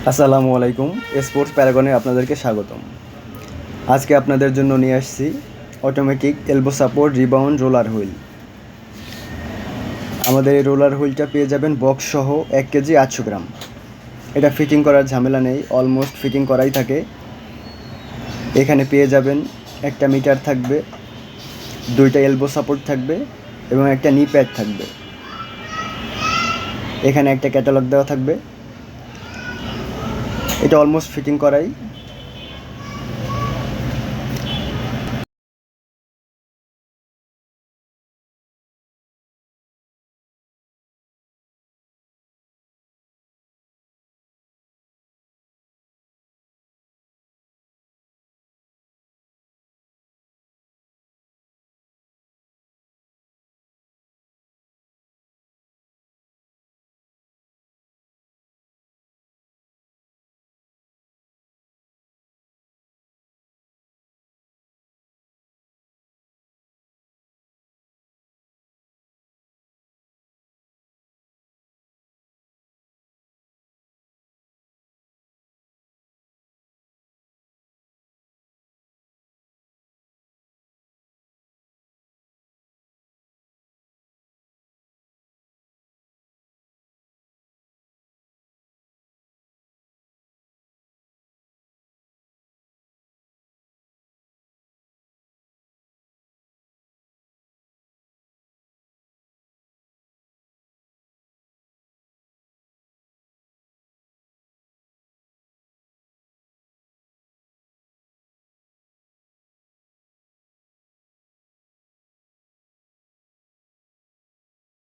আসসালামু আলাইকুম। স্পোর্টস প্যারাগনে আপনাদেরকে স্বাগতম। আজকে আপনাদের জন্য নিয়ে আসছি automatic elbow support rebound roller wheel. আমাদের এই রোলার হুইলটা পেয়ে যাবেন বক্স সহ 1 কেজি 800 গ্রাম। এটা ফিটিং করার ঝামেলা নেই, অলমোস্ট ফিটিং করাই থাকে। এখানে পেয়ে যাবেন একটা মিটার থাকবে, 2টা এলবো সাপোর্ট থাকবে এবং একটা নি প্যাড থাকবে। এখানে একটা ক্যাটালগ দেওয়া থাকবে। এটা অলমোস্ট ফিটিং করাই,